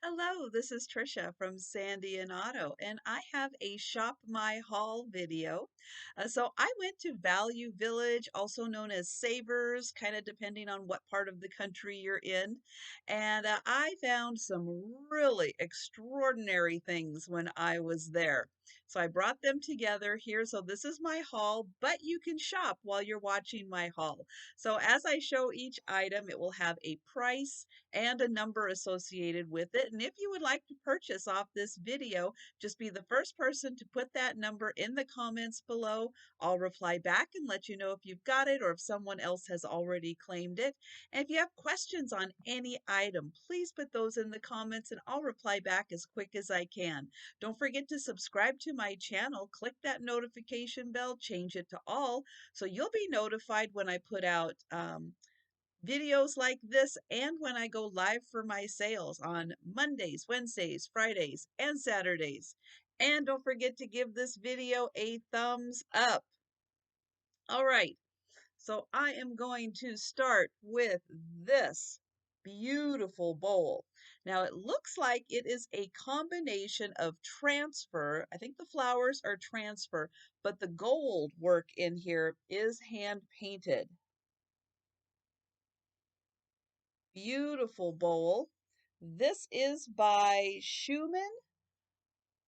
Hello, this is Trisha from Sandyandotto, and I have a Shop My Haul video. So I went to Value Village, also known as Savers, kind of depending on what part of the country you're in. And I found some really extraordinary things when I was there. So I brought them together here. So this is my haul, but you can shop while you're watching my haul. So as I show each item, it will have a price and a number associated with it. And if you would like to purchase off this video, just be the first person to put that number in the comments below. I'll reply back and let you know if you've got it or if someone else has already claimed it. And if you have questions on any item, please put those in the comments and I'll reply back as quick as I can. Don't forget to subscribe to my channel, click that notification bell, change it to all, so you'll be notified when I put out videos like this and when I go live for my sales on Mondays, Wednesdays, Fridays, and Saturdays. And don't forget to give this video a thumbs up. All right, so I am going to start with this beautiful bowl. Now it looks like it is a combination of transfer. I think the flowers are transfer, but the gold work in here is hand painted. Beautiful bowl. This is by Schumann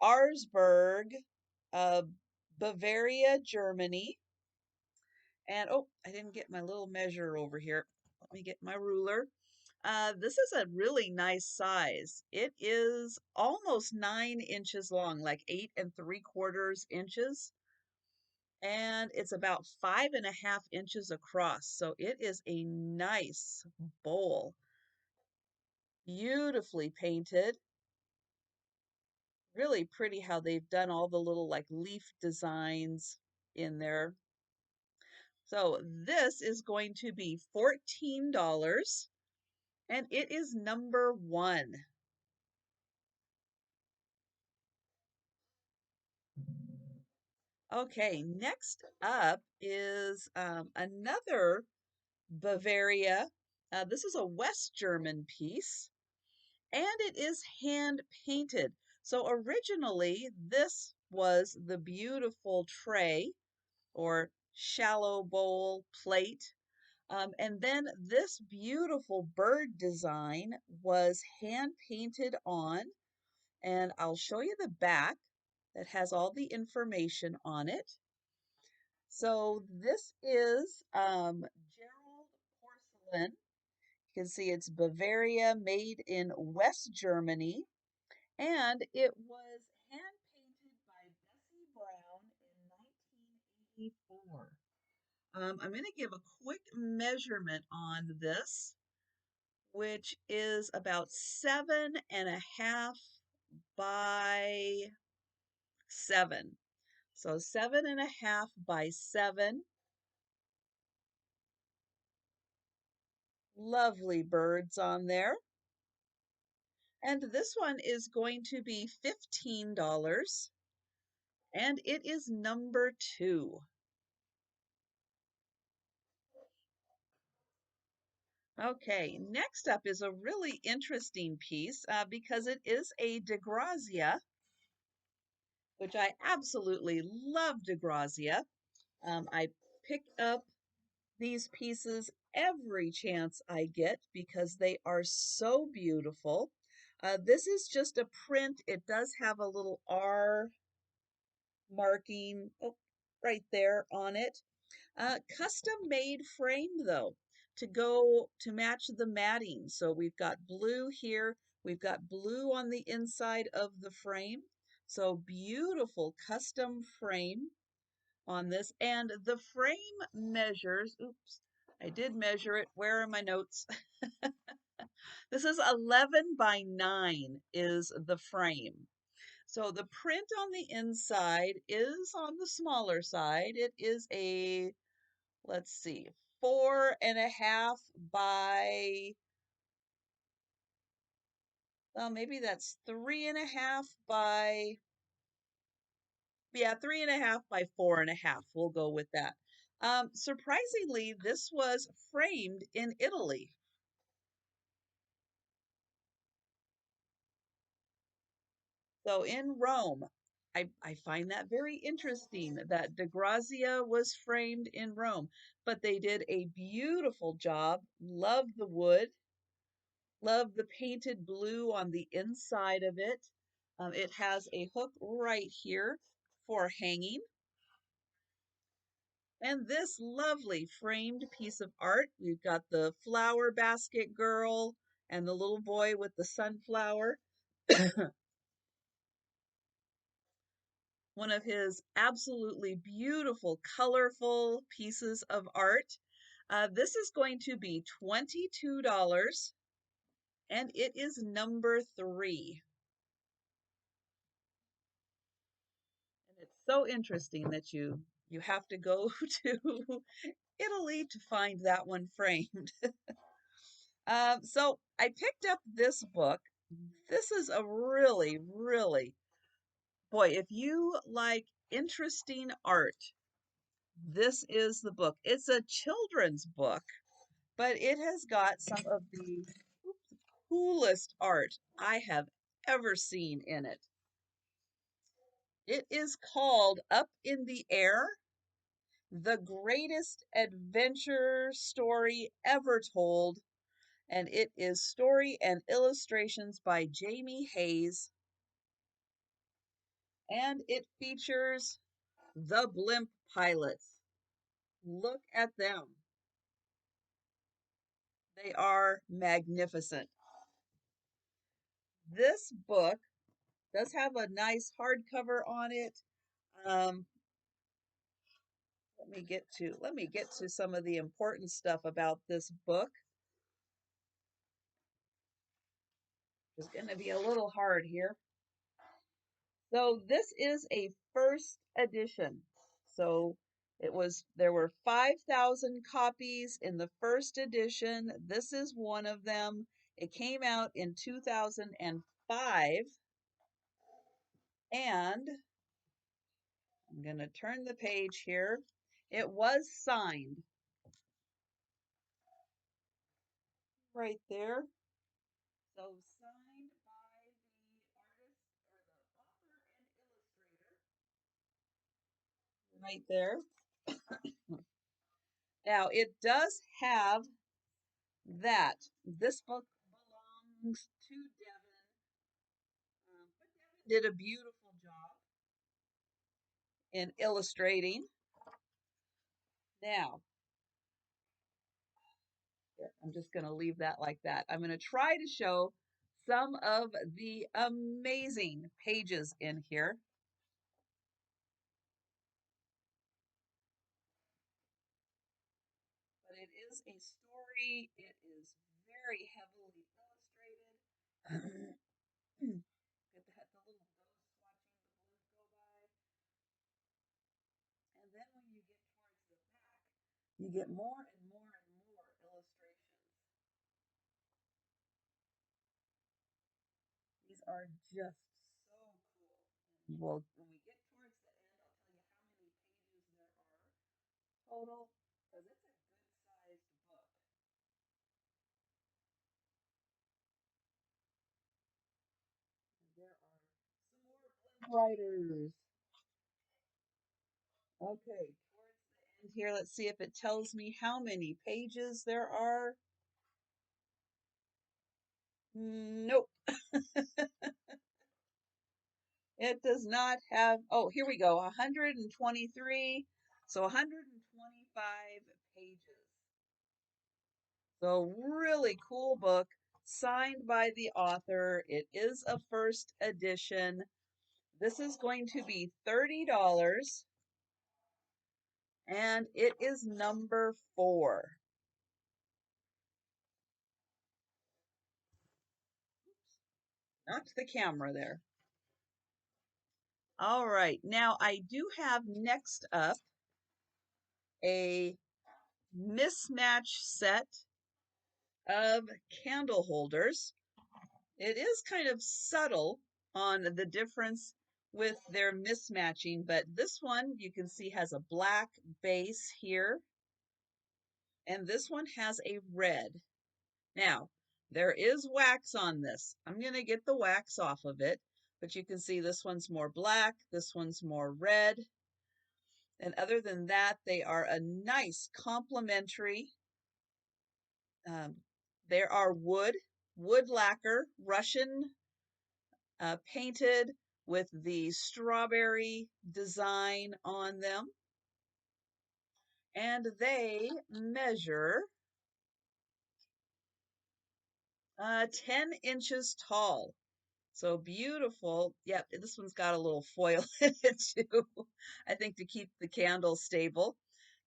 Arsberg, uh, Bavaria, Germany. And oh, I didn't get my little measure over here. Let me get my ruler. This is a really nice size. It is almost 9 inches long, like 8 3/4 inches. And it's about 5.5 inches across. So it is a nice bowl. Beautifully painted. Really pretty how they've done all the little like leaf designs in there. So this is going to be $14 and it is number 1. Okay, next up is another Bavaria. This is a West German piece and it is hand painted. So originally this was the beautiful tray or shallow bowl plate. And then this beautiful bird design was hand painted on, and I'll show you the back that has all the information on it. So this is Gerald porcelain. You can see it's Bavaria, made in West Germany, and it was hand painted by Bessie Brown in 1984. I'm going to give a quick measurement on this, which is about 7.5 by 7. So 7.5 by 7. Lovely birds on there. And this one is going to be $15. And it is number 2. Okay, next up is a really interesting piece because it is a DeGrazia, which I absolutely love DeGrazia. I pick up these pieces every chance I get because they are so beautiful. This is just a print. It does have a little R marking right there on it. Custom made frame though to go to match the matting. So we've got blue here. We've got blue on the inside of the frame. So beautiful custom frame on this. And the frame measures, oops, I did measure it. Where are my notes? This is 11 by 9 is the frame. So the print on the inside is on the smaller side. It is a, let's see, 4.5 by, well, maybe that's 3.5 by, yeah, 3.5 by 4.5. We'll go with that. Surprisingly, this was framed in Italy. So in Rome, I find that very interesting that De Grazia was framed in Rome, but they did a beautiful job. Love the wood, love the painted blue on the inside of it. It has a hook right here for hanging. And this lovely framed piece of art, we've got the flower basket girl and the little boy with the sunflower. One of his absolutely beautiful, colorful pieces of art. This is going to be $22 and it is number 3. And it's so interesting that you have to go to Italy to find that one framed. So I picked up this book. This is a really, really, boy, if you like interesting art, this is the book. It's a children's book, but it has got some of the coolest art I have ever seen in it. It is called Up in the Air, the greatest adventure story ever told. And it is story and illustrations by Jamie Hayes. And it features the blimp pilots. Look at them. They are magnificent. This book does have a nice hardcover on it. Um, let me get to some of the important stuff about this book. It's going to be a little hard here. So this is a first edition. So there were 5,000 copies in the first edition. This is one of them. It came out in 2005. And I'm going to turn the page here. It was signed right there. So signed by the artist or the author and illustrator right there. Now it does have that. This book belongs to Devin, but Devin did a beautiful job in illustrating. Now, here, I'm just going to leave that like that. I'm going to try to show some of the amazing pages in here. But it is a story. It is very heavily illustrated. Get the little ghost watching the blimp go by. And then when you get towards the back, you get more and more and more illustrations. These are just so cool. And well, when we get towards the end, I'll tell you how many pages there are total, because it's a good sized book. And there are some more blimp writers. Okay, towards the end here, let's see if it tells me how many pages there are. Nope. It does not have, oh, here we go, 123. So 125 pages. So really cool book, signed by the author. It is a first edition. This is going to be $30 and it is number 4. Knocked the camera there. All right, now I do have next up a mismatch set of candle holders. It is kind of subtle on the difference with their mismatching, but this one you can see has a black base here, and this one has a red. Now, there is wax on this. I'm going to get the wax off of it, but you can see this one's more black, this one's more red. And other than that, they are a nice complementary. Um, there are wood lacquer, Russian painted with the strawberry design on them. And they measure 10 inches tall. So beautiful. Yep, this one's got a little foil in it too, I think to keep the candle stable.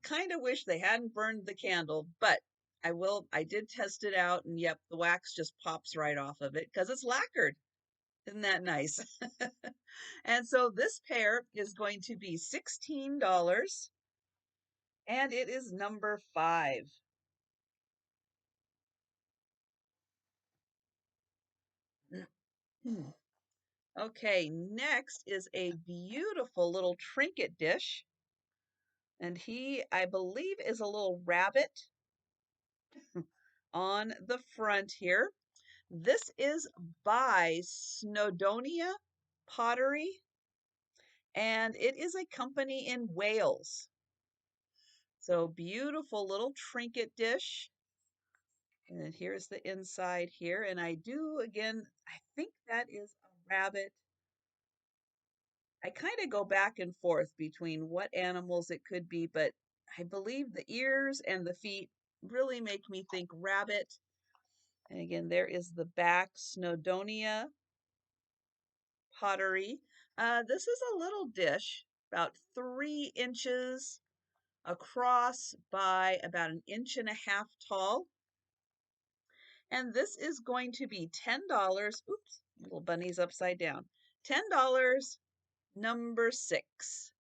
Kind of wish they hadn't burned the candle, but I did test it out, and yep, the wax just pops right off of it because it's lacquered. Isn't that nice? And so this pair is going to be $16, and it is number 5. Okay, next is a beautiful little trinket dish. And he, I believe, is a little rabbit on the front here. This is by Snowdonia Pottery, and it is a company in Wales. So beautiful little trinket dish. And here's the inside here. And I do, again, I think that is a rabbit. I kind of go back and forth between what animals it could be, but I believe the ears and the feet really make me think rabbit. And again, there is the back, Snowdonia Pottery. This is a little dish, about 3 inches across by about 1.5 inches tall. And this is going to be $10. Oops, little bunny's upside down. $10, number 6.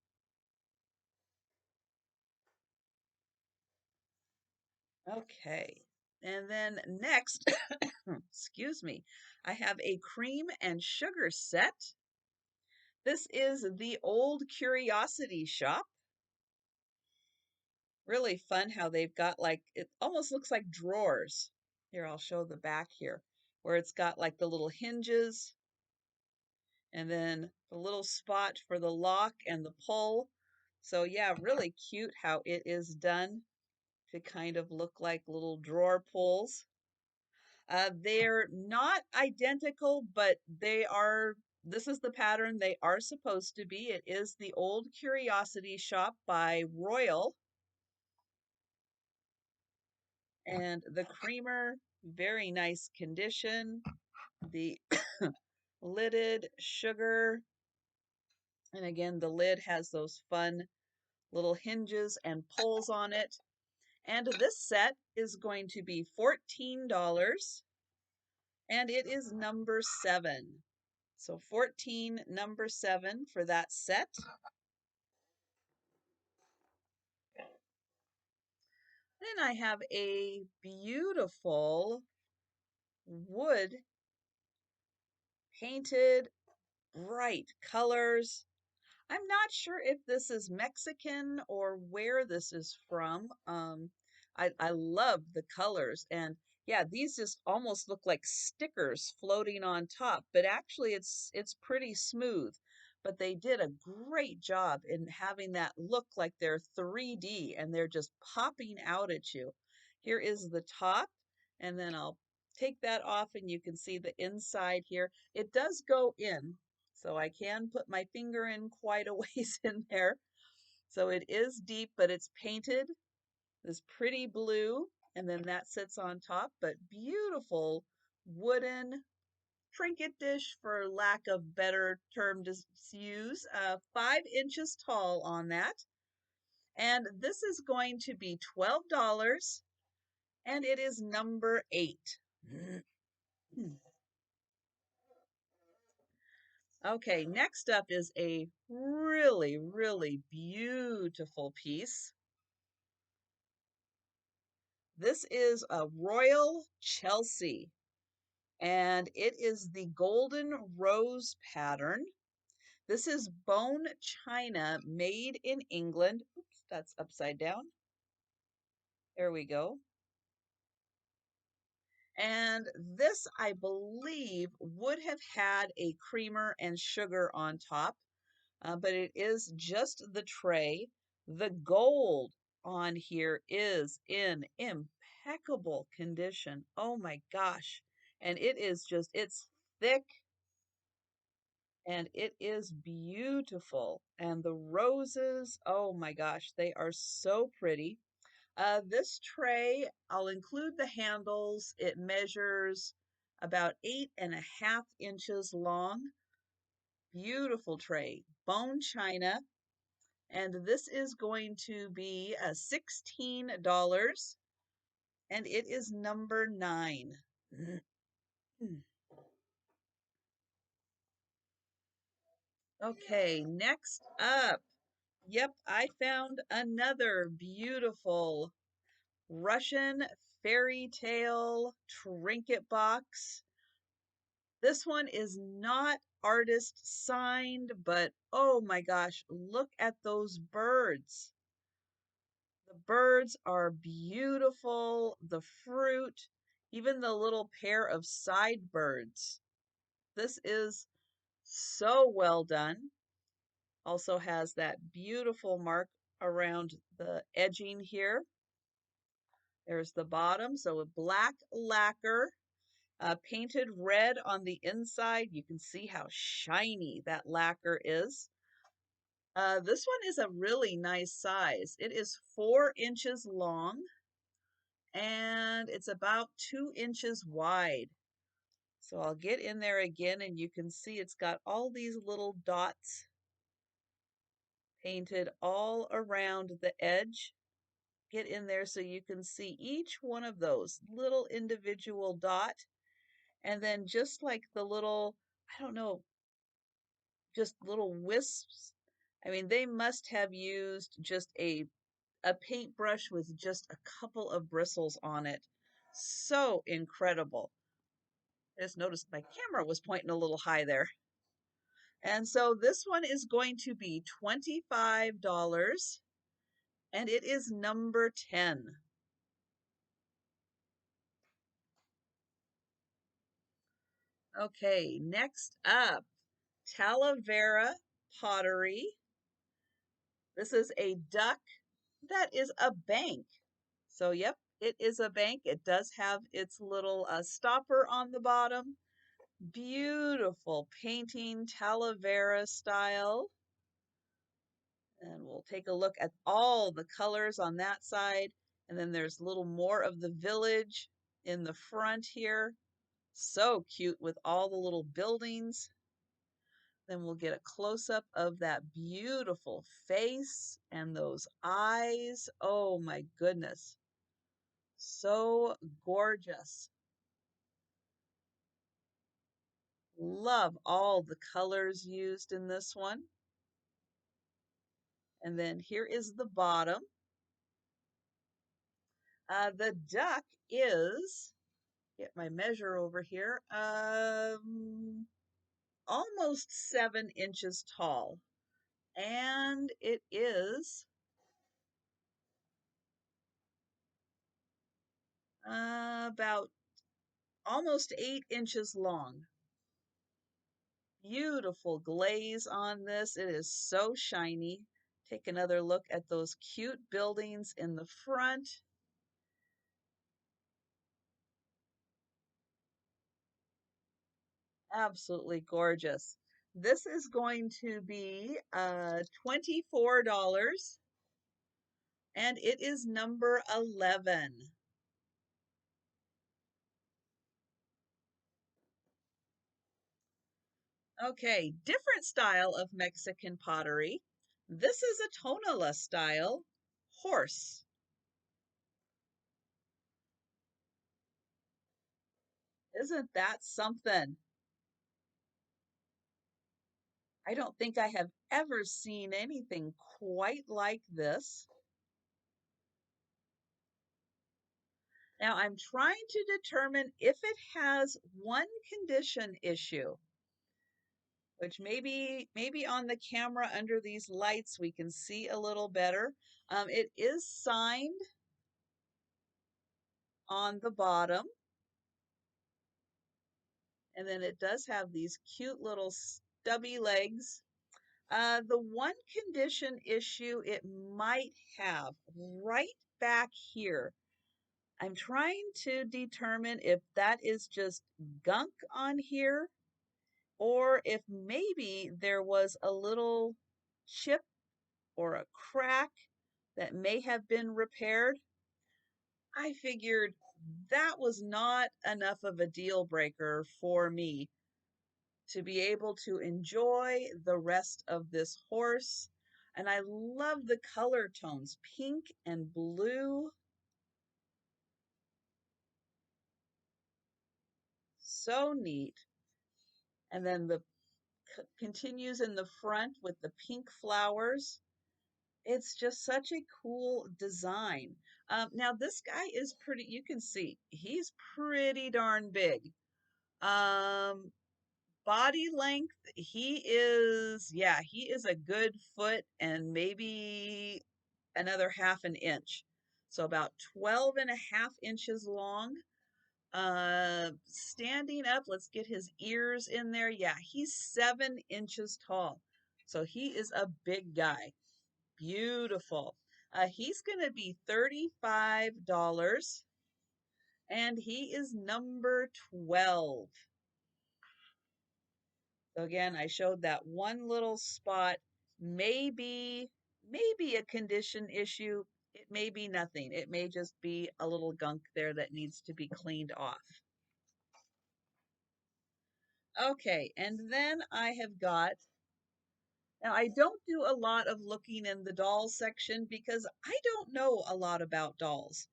Okay. And then next, excuse me, I have a cream and sugar set. This is the Old Curiosity Shop. Really fun how they've got like, it almost looks like drawers. Here, I'll show the back here, where it's got like the little hinges and then the little spot for the lock and the pull. So yeah, really cute how it is done to kind of look like little drawer pulls. They're not identical, but this is the pattern they are supposed to be. It is the Old Curiosity Shop by Royal. And the creamer, very nice condition. The lidded sugar. And again, the lid has those fun little hinges and pulls on it. And this set is going to be $14. And it is number 7. So 14, number 7 for that set. Then I have a beautiful wood painted bright colors. I'm not sure if this is Mexican or where this is from. I love the colors, and yeah, these just almost look like stickers floating on top, but actually it's pretty smooth. But they did a great job in having that look like they're 3D and they're just popping out at you. Here is the top, and then I'll take that off and you can see the inside here. It does go in, so I can put my finger in quite a ways in there. So it is deep, but it's painted this pretty blue, and then that sits on top, but beautiful wooden trinket dish, for lack of better term to use, 5 inches tall on that. And this is going to be $12, and it is number 8. Okay, next up is a really, really beautiful piece. This is a Royal Chelsea, and it is the Golden Rose pattern. This is bone china made in England. Oops, that's upside down. There we go. And this, I believe, would have had a creamer and sugar on top, but it is just the tray. The gold on here is in impeccable condition. Oh my gosh. And it is just, it's thick and it is beautiful. And the roses, oh my gosh, they are so pretty. This tray, I'll include the handles. It measures about 8.5 inches long. Beautiful tray, bone china. And this is going to be $16, and it is number 9. Okay, next up. Yep, I found another beautiful Russian fairy tale trinket box. This one is not artist signed, but oh my gosh, look at those birds. The birds are beautiful, the fruit, even the little pair of side birds. This is so well done. Also has that beautiful mark around the edging here. There's the bottom, so a black lacquer, painted red on the inside. You can see how shiny that lacquer is. This one is a really nice size. It is 4 inches long and it's about 2 inches wide. So I'll get in there again and you can see it's got all these little dots painted all around the edge. Get in there so you can see each one of those little individual dot. And then just like the little, I don't know, just little wisps. I mean, they must have used just a paintbrush with just a couple of bristles on it. So incredible. I just noticed my camera was pointing a little high there. And so this one is going to be $25 and it is number 10. Okay, next up, talavera pottery. This is a duck that is a bank. So, yep, it is a bank. It does have its little stopper on the bottom. Beautiful painting, talavera style. And we'll take a look at all the colors on that side. And then there's a little more of the village in the front here. So cute with all the little buildings. Then we'll get a close-up of that beautiful face and those eyes. Oh my goodness. So gorgeous. Love all the colors used in this one. And then here is the bottom. The duck is, get my measure over here, almost 7 inches tall. And it is about almost 8 inches long. Beautiful glaze on this. It is so shiny. Take another look at those cute buildings in the front. Absolutely gorgeous. This is going to be $24 and it is number 11. Okay, different style of Mexican pottery. This is a tonala style horse. Isn't that something? I don't think I have ever seen anything quite like this. Now I'm trying to determine if it has one condition issue, which maybe on the camera under these lights we can see a little better. It is signed on the bottom. And then it does have these cute little stubby legs. The one condition issue it might have right back here, I'm trying to determine if that is just gunk on here or if maybe there was a little chip or a crack that may have been repaired. I figured that was not enough of a deal breaker for me to be able to enjoy the rest of this horse. And I love the color tones, pink and blue. So neat. And then the continues in the front with the pink flowers. It's just such a cool design. Now this guy is pretty, you can see, he's pretty darn big. Um, Body length, he is a good foot and maybe another half an inch. So about 12 and a half inches long. Standing up, let's get his ears in there. Yeah, he's 7 inches tall. So he is a big guy. Beautiful. He's going to be $35 and he is number 12. So again, I showed that one little spot, maybe a condition issue. It may be nothing. It may just be a little gunk there that needs to be cleaned off. Okay, and then I have got, now I don't do a lot of looking in the doll section because I don't know a lot about dolls,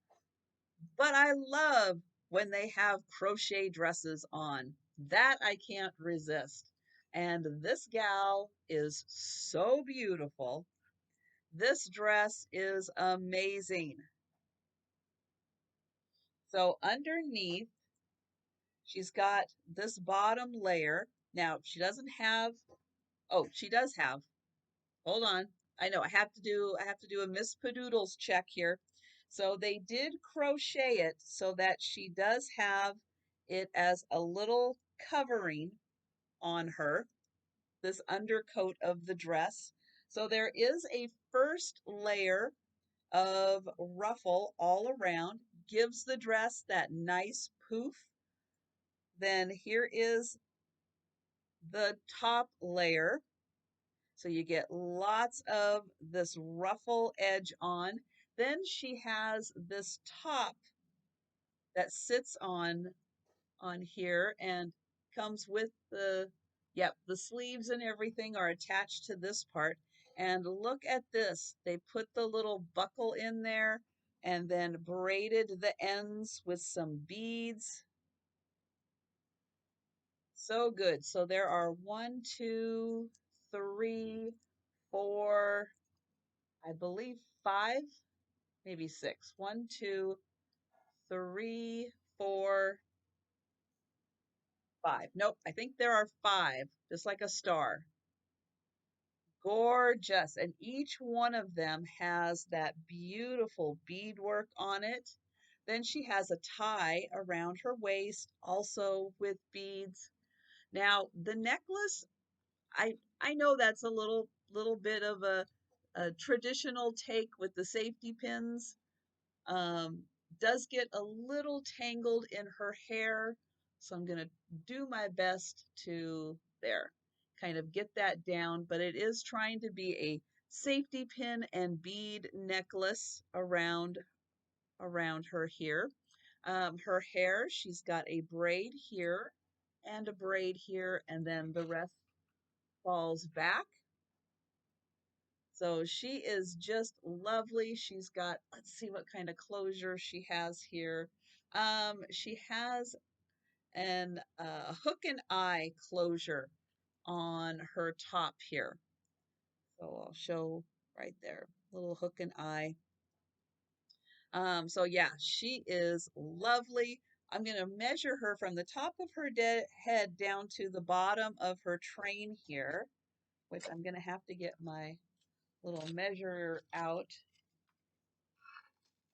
but I love when they have crochet dresses on. That I can't resist. And this gal is so beautiful. This dress is amazing. So underneath, she's got this bottom layer. Now, she doesn't have, oh, she does have, hold on. I know I have to do a Miss Padoodles check here. So they did crochet it so that she does have it as a little covering on her, this undercoat of the dress. So there is a first layer of ruffle all around, gives the dress that nice poof. Then here is the top layer. So you get lots of this ruffle edge on. Then she has this top that sits on here and comes with the, yep, the sleeves and everything are attached to this part. And look at this. They put the little buckle in there and then braided the ends with some beads. So good. So there are 1, 2, 3, 4, I believe 5, maybe 6. 1, 2, 3, 4, 5. Nope, I think there are 5, just like a star. Gorgeous. And each one of them has that beautiful beadwork on it. Then she has a tie around her waist, also with beads. Now, the necklace, I know that's a little bit of a traditional take with the safety pins. Um, does get a little tangled in her hair, so I'm going to do my best to there kind of get that down, but it is trying to be a safety pin and bead necklace around her here. Her hair, she's got a braid here and a braid here, and then the rest falls back. So she is just lovely. She's got, let's see what kind of closure she has here. She has an hook and eye closure on her top here. So I'll show right there, little hook and eye. So yeah, she is lovely. I'm going to measure her from the top of her head down to the bottom of her train here, which I'm going to have to get my little measure out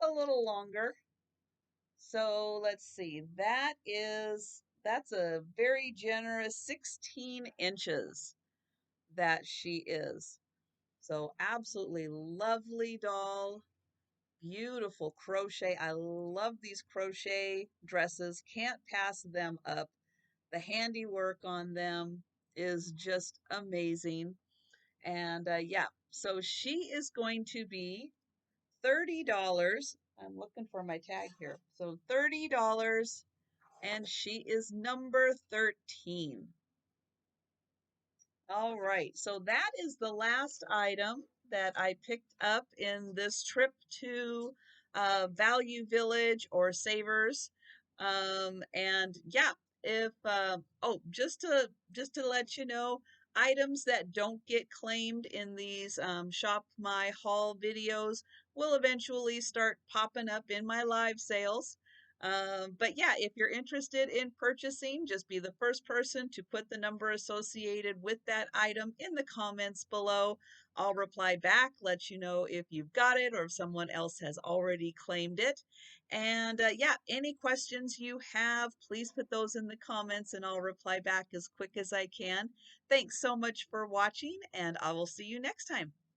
a little longer. So let's see, that is That's a very generous 16 inches that she is. So absolutely lovely doll. Beautiful crochet. I love these crochet dresses. Can't pass them up. The handiwork on them is just amazing. And yeah, so she is going to be $30. I'm looking for my tag here. So $30, and she is number 13. All right, so that is the last item that I picked up in this trip to Value Village or Savers. And yeah, if oh, just to let you know, items that don't get claimed in these Shop My Haul videos will eventually start popping up in my live sales. But yeah, if you're interested in purchasing, just be the first person to put the number associated with that item in the comments below. I'll reply back, let you know if you've got it or if someone else has already claimed it. And yeah, any questions you have, please put those in the comments and I'll reply back as quick as I can. Thanks so much for watching, and I will see you next time.